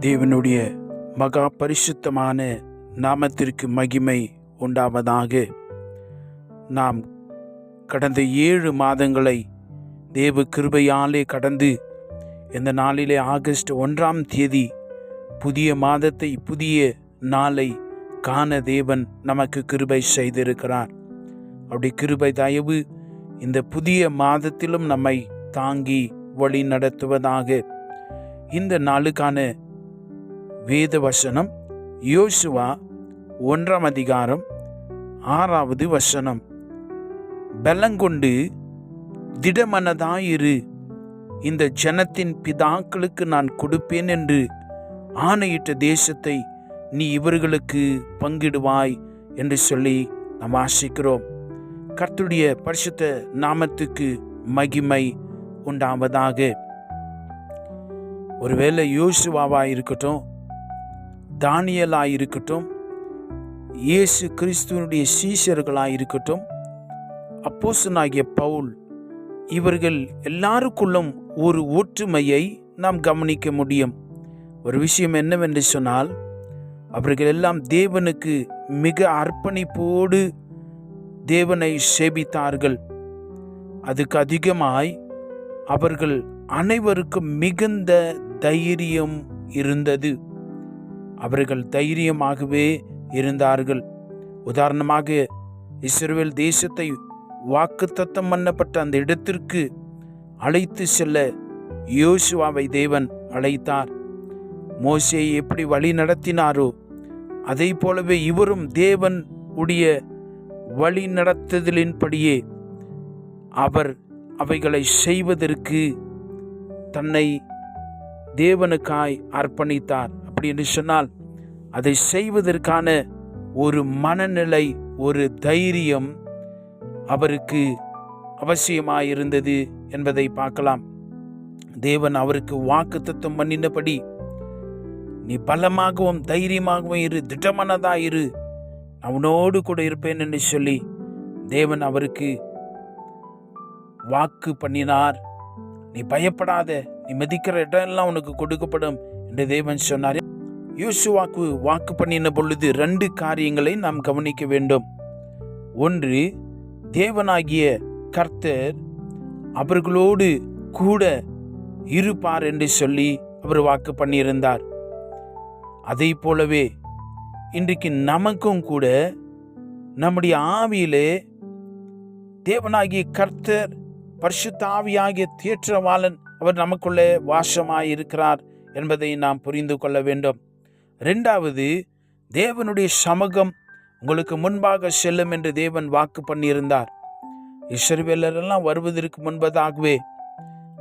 தேவனுடைய மகா பரிசுத்தமான நாமத்திற்கு மகிமை உண்டாவதாக. நாம் கடந்த 7 மாதங்களை தேவ கிருபையாலே கடந்து இந்த நாளிலே ஆகஸ்ட் 1ஆம் தேதி புதிய மாதத்தை, புதிய நாளை காண தேவன் நமக்கு கிருபை செய்திருக்கிறார். அப்படி கிருபை தயவு இந்த புதிய மாதத்திலும் நம்மை தாங்கி வழி நடத்துவதாக. இந்த நாளுக்கான வேத வசனம் யோசுவா 1ஆம் அதிகாரம் 6வது வசனம். பலங்கொண்டு திடமனதாயிரு, இந்த ஜனத்தின் பிதாக்களுக்கு நான் கொடுப்பேன் என்று ஆணையிட்ட தேசத்தை நீ இவர்களுக்கு பங்கிடுவாய் என்று சொல்லி நாம் ஆசிக்கிறோம். கர்த்தருடைய பரிசுத்த நாமத்துக்கு மகிமை உண்டாவதாக. ஒருவேளை யோசுவாவாக இருக்கட்டும், தானியேலாக இருக்கட்டும், இயேசு கிறிஸ்துவனுடைய சீஷர்களாக இருக்கட்டும், அப்போஸ்தலனாகிய பவுல், இவர்கள் எல்லாருக்குள்ளும் ஒரு ஒற்றுமையை நாம் கவனிக்க முடியும். ஒரு விஷயம் என்னவென்று சொன்னால், அவர்கள் எல்லாம் தேவனுக்கு மிக அர்ப்பணிப்போடு தேவனை சேவித்தார்கள். அதுக்கு அதிகமாய் அவர்கள் அனைவருக்கும் மிகுந்த தைரியம் இருந்தது. அவர்கள் தைரியமாகவே இருந்தார்கள். உதாரணமாக, இஸ்ரவேல் தேசத்தை வாக்குத்தத்தம் பண்ணப்பட்ட அந்த இடத்திற்கு அழைத்து செல்ல யோசுவாவை தேவன் அழைத்தார். மோசேயை எப்படி வழி நடத்தினாரோ அதை போலவே இவரும் தேவன் உடைய வழி நடத்துதலின்படியே அவர் அவைகளை செய்வதற்கு தன்னை தேவனுக்காய் அர்ப்பணித்தார். அப்படி என்று சொன்னால், அதை செய்வதற்கான ஒரு மனநிலை, ஒரு தைரியம் அவருக்கு அவசியமாயிருந்தது என்பதை பார்க்கலாம். தேவன் அவருக்கு வாக்குத்தத்தம் பண்ணினபடி, நீ பலமாகவும் தைரியமாகவும் இரு, திடமனதாயிரு, அவனோடு கூட இருப்பேன் என்று சொல்லி தேவன் அவருக்கு வாக்கு பண்ணினார். நீ பயப்படாத, நீ மதிக்கிற இடம் எல்லாம் உனக்கு கொடுக்கப்படும் என்று தேவன் சொன்னார். யோசுவாக்கு வாக்கு பண்ணின பொழுது 2 காரியங்களை நாம் கவனிக்க வேண்டும். ஒன்று, தேவனாகிய கர்த்தர் அவர்களோடு கூட இருப்பார் என்று சொல்லி அவர் வாக்கு பண்ணியிருந்தார். அதை போலவே இன்றைக்கு நமக்கும் கூட நம்முடைய ஆவியிலே தேவனாகிய கர்த்தர், பரிசுத்த ஆவியாகிய தேற்றவாளன், அவர் நமக்குள்ளே வாசமாயிருக்கிறார் என்பதை நாம் புரிந்து கொள்ள வேண்டும். 2வது, தேவனுடைய சமூகம் உங்களுக்கு முன்பாக செல்லும் என்று தேவன் வாக்கு பண்ணியிருந்தார். இஸ்ரவேலரெல்லாம் வருவதற்கு முன்பதாகவே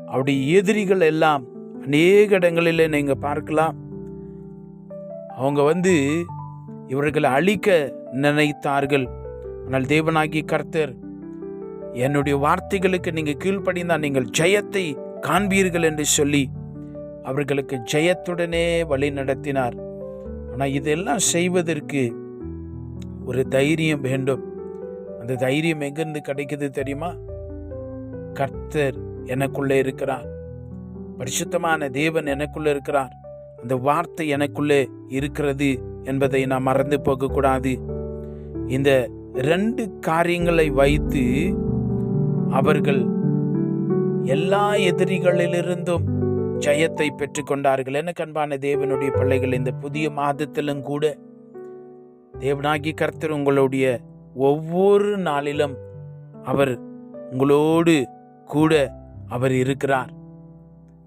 அவருடைய எதிரிகள் எல்லாம் அநேக இடங்களிலே நீங்கள் பார்க்கலாம், அவங்க இவர்களை அழிக்க நினைத்தார்கள். ஆனால் தேவனாகிய கர்த்தர், என்னுடைய வார்த்தைகளுக்கு நீங்கள் கீழ்ப்படிந்தால் நீங்கள் ஜெயத்தை காண்பீர்கள் என்று சொல்லி அவர்களுக்கு ஜெயத்துடனே வழி நடத்தினார். ஆனால் இதெல்லாம் செய்வதற்கு ஒரு தைரியம் வேண்டும். அந்த தைரியம் எங்கிருந்து கிடைக்குது தெரியுமா? கர்த்தர் எனக்குள்ளே இருக்கிறார், பரிசுத்தமான தேவன் எனக்குள்ளே இருக்கிறார், அந்த வார்த்தை எனக்குள்ளே இருக்கிறது என்பதை நாம் மறந்து போகக்கூடாது. இந்த 2 காரியங்களை வைத்து அவர்கள் எல்லா எதிரிகளிலிருந்தும் ஜெயத்தை பெற்றுக்கொண்டார்கள். எனக்கு அன்பான தேவனுடைய பிள்ளைகள், இந்த புதிய மாதத்திலும் கூட தேவனாகிய கர்த்தர் உங்களுடைய ஒவ்வொரு நாளிலும் அவர் உங்களோடு கூட அவர் இருக்கிறார்.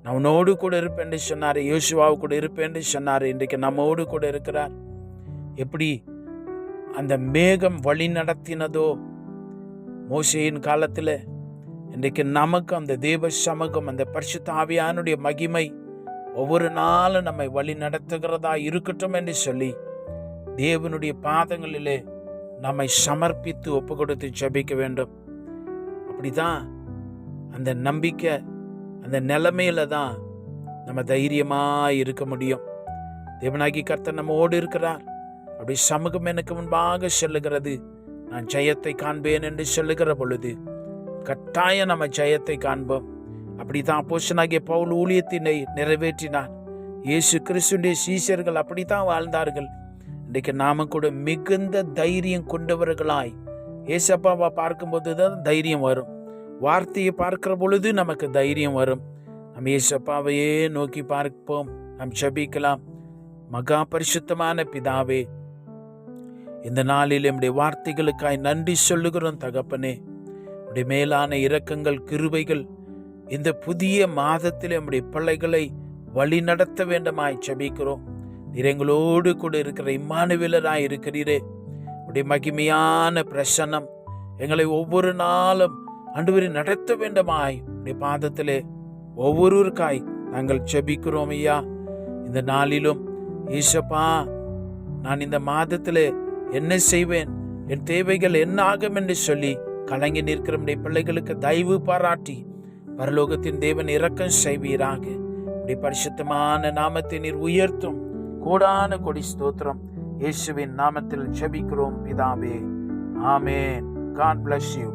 நான் உன்னோடு கூட இருப்பேன் என்று சொன்னார். யோசுவாவு கூட இருப்பேன் என்று சொன்னார். இன்றைக்கு நம்மோடு கூட இருக்கிறார். எப்படி அந்த மேகம் வழி நடத்தினதோ மோசேயின் காலத்தில், இன்றைக்கு நமக்கு அந்த தேவ சமூகம், அந்த பரிசுத்த ஆவியானுடைய மகிமை ஒவ்வொரு நாளும் நம்மை வழி நடத்துகிறதா இருக்கட்டும் என்று சொல்லி தேவனுடைய பாதங்களிலே நம்மை சமர்ப்பித்து ஒப்பு கொடுத்து ஜெபிக்க வேண்டும். அப்படிதான் அந்த நம்பிக்கை, அந்த நிலைமையில தான் நம்ம தைரியமாக இருக்க முடியும். தேவனாகி கர்த்தர் நம்மோடு இருக்கிறார். அப்படி சமூகம் எனக்கு முன்பாக சொல்லுகிறது, நான் ஜெயத்தை காண்பேன் என்று சொல்லுகிற பொழுது கட்டாயம் நம்ம ஜெயத்தை காண்போம். அப்படித்தான் அப்போஸ்தலனாகிய பவுல் ஊழியத்தினை நிறைவேற்றினார். இயேசு கிறிஸ்துடைய சீஷர்கள் அப்படித்தான் வாழ்ந்தார்கள். இன்றைக்கு நாம கூட மிகுந்த தைரியம் கொண்டவர்களாய் ஏசப்பாவை பார்க்கும்போது தான் தைரியம் வரும். வார்த்தையை பார்க்கிற பொழுது நமக்கு தைரியம் வரும். நம்ம ஏசப்பாவையே நோக்கி பார்ப்போம். நாம் ஜெபிக்கலாம். மகா பரிசுத்தமான பிதாவே, இந்த நாளில் நம்முடைய வார்த்தைகளுக்காய் நன்றி சொல்லுகிறோம் தகப்பனே. உடைய மேலான இரக்கங்கள், கிருபைகள் இந்த புதிய மாதத்தில் நம்முடைய பிள்ளைகளை வழி நடத்த வேண்டுமாய் ஜெபிக்கிறோம். நீர் எங்களோடு கூட இருக்கிற இம்மானுவேலராய் இருக்கிறீரே. உடைய மகிமையான பிரசன்னம் எங்களை ஒவ்வொரு நாளும் ஆண்டவரே நடத்த வேண்டுமாய் உடைய பாதத்திலே ஒவ்வொருவருக்காய் நாங்கள் ஜெபிக்கிறோம் ஐயா. இந்த நாளிலும் ஈசப்பா, நான் இந்த மாதத்திலே என்ன செய்வேன், என் தேவைகள் என்ன ஆகும் என்று சொல்லி கலங்கி நிற்கிற நம்முடைய பிள்ளைகளுக்கு தயவு பாராட்டி பரலோகத்தின் தேவன் இரக்கம் செய்வீராக. உடைய பரிசுத்தமான நாமத்தை நீர் உயர்த்தும். கோடான கொடி ஸ்தோத்திரம். இயேசுவின் நாமத்தில் ஜெபிக்கிறோம் பிதாவே. ஆமென். God bless you.